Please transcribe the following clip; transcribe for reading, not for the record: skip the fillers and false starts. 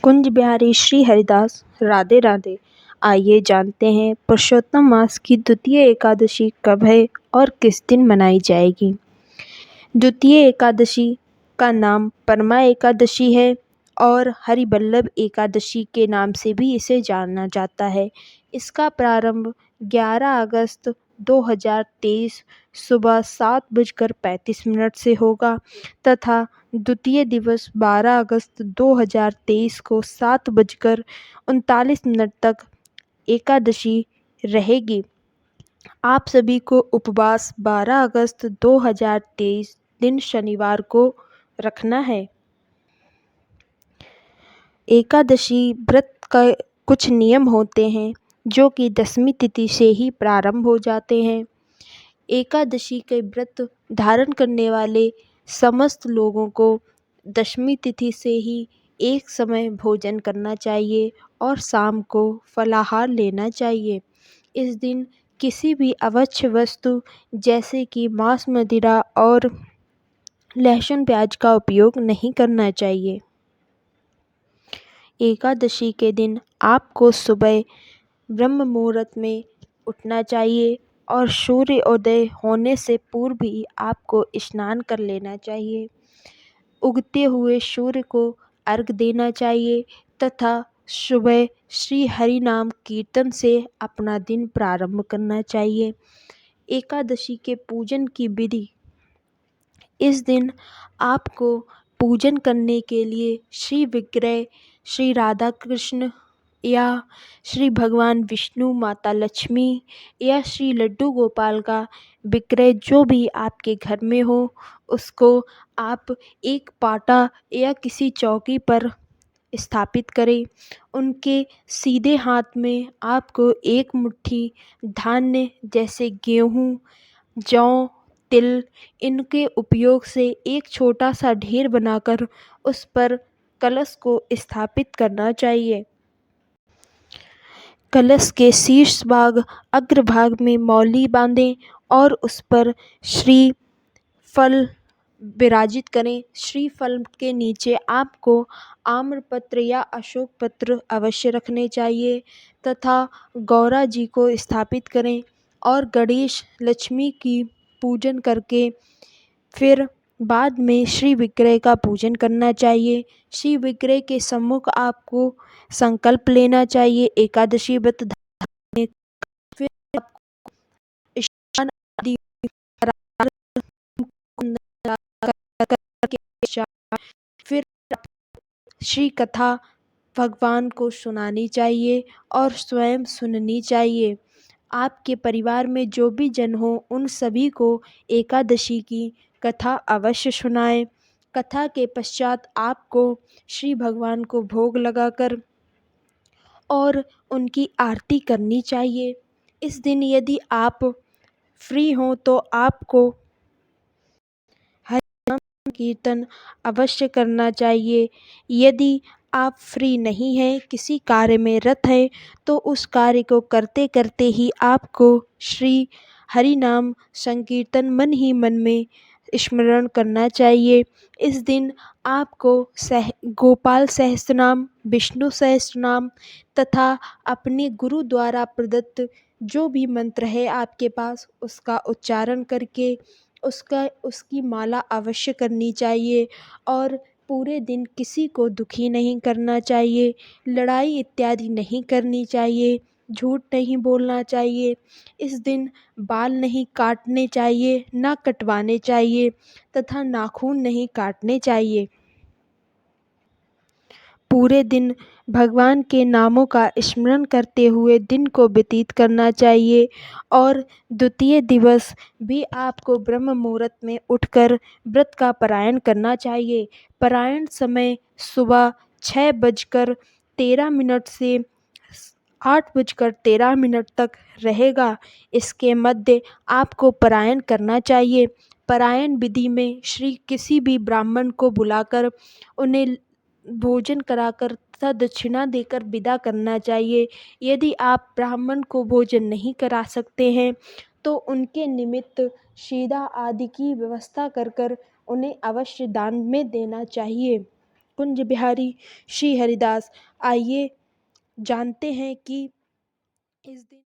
कुंज बिहारी श्री हरिदास राधे राधे। आइए जानते हैं पुरुषोत्तम मास की द्वितीय एकादशी कब है और किस दिन मनाई जाएगी। द्वितीय एकादशी का नाम परमा एकादशी है और हरिवल्लभ एकादशी के नाम से भी इसे जाना जाता है। इसका प्रारंभ 11 अगस्त 2023 सुबह 7:35 से होगा तथा द्वितीय दिवस 12 अगस्त 2023 को 7:39 तक एकादशी रहेगी। आप सभी को उपवास 12 अगस्त 2023 दिन शनिवार को रखना है। एकादशी व्रत का कुछ नियम होते हैं जो कि दशमी तिथि से ही प्रारंभ हो जाते हैं। एकादशी के व्रत धारण करने वाले समस्त लोगों को दशमी तिथि से ही एक समय भोजन करना चाहिए और शाम को फलाहार लेना चाहिए। इस दिन किसी भी अभक्ष्य वस्तु जैसे कि मांस मदिरा और लहसुन प्याज का उपयोग नहीं करना चाहिए। एकादशी के दिन आपको सुबह ब्रह्म मुहूर्त में उठना चाहिए और सूर्योदय होने से पूर्व ही आपको स्नान कर लेना चाहिए। उगते हुए सूर्य को अर्घ देना चाहिए तथा सुबह श्री हरि नाम कीर्तन से अपना दिन प्रारंभ करना चाहिए। एकादशी के पूजन की विधि। इस दिन आपको पूजन करने के लिए श्री विग्रह श्री राधा कृष्ण या श्री भगवान विष्णु, माता लक्ष्मी या श्री लड्डू गोपाल का विग्रह जो भी आपके घर में हो उसको आप एक पाटा या किसी चौकी पर स्थापित करें। उनके सीधे हाथ में आपको एक मुट्ठी धान्य जैसे गेहूँ, जौ, तिल इनके उपयोग से एक छोटा सा ढेर बनाकर उस पर कलश को स्थापित करना चाहिए। कलश के शीर्ष भाग अग्रभाग में मौली बांधें और उस पर श्री फल विराजित करें। श्रीफल के नीचे आपको आम्रपत्र या अशोक पत्र अवश्य रखने चाहिए तथा गौरा जी को स्थापित करें और गणेश लक्ष्मी की पूजन करके फिर बाद में श्री विग्रह का पूजन करना चाहिए। श्री विग्रह के सम्मुख आपको संकल्प लेना चाहिए एकादशी व्रत धारण। फिर आपको स्नान आदि फिर श्री कथा भगवान को सुनानी चाहिए और स्वयं सुननी चाहिए। आपके परिवार में जो भी जन हो उन सभी को एकादशी की कथा अवश्य सुनाएं। कथा के पश्चात आपको श्री भगवान को भोग लगाकर और उनकी आरती करनी चाहिए। इस दिन यदि आप फ्री हों तो आपको हरि नाम कीर्तन अवश्य करना चाहिए। यदि आप फ्री नहीं हैं, किसी कार्य में रत हैं, तो उस कार्य को करते करते ही आपको श्री हरि नाम संकीर्तन मन ही मन में स्मरण करना चाहिए। इस दिन आपको गोपाल सहस्त्रनाम, विष्णु सहस्त्रनाम तथा अपने गुरु द्वारा प्रदत्त जो भी मंत्र है आपके पास उसका उच्चारण करके उसकी माला अवश्य करनी चाहिए और पूरे दिन किसी को दुखी नहीं करना चाहिए, लड़ाई इत्यादि नहीं करनी चाहिए, झूठ नहीं बोलना चाहिए। इस दिन बाल नहीं काटने चाहिए, ना कटवाने चाहिए तथा नाखून नहीं काटने चाहिए। पूरे दिन भगवान के नामों का स्मरण करते हुए दिन को व्यतीत करना चाहिए और द्वितीय दिवस भी आपको ब्रह्म मुहूर्त में उठकर व्रत का पारायण करना चाहिए। पारायण समय सुबह 6:13 से 8:13 तक रहेगा। इसके मध्य आपको पारायण करना चाहिए। पारायण विधि में श्री किसी भी ब्राह्मण को बुलाकर उन्हें भोजन कराकर तथा दक्षिणा देकर विदा करना चाहिए। यदि आप ब्राह्मण को भोजन नहीं करा सकते हैं तो उनके निमित्त सीधा आदि की व्यवस्था कर कर उन्हें अवश्य दान में देना चाहिए। कुंज बिहारी श्री हरिदास। आइए जानते हैं कि इस दिन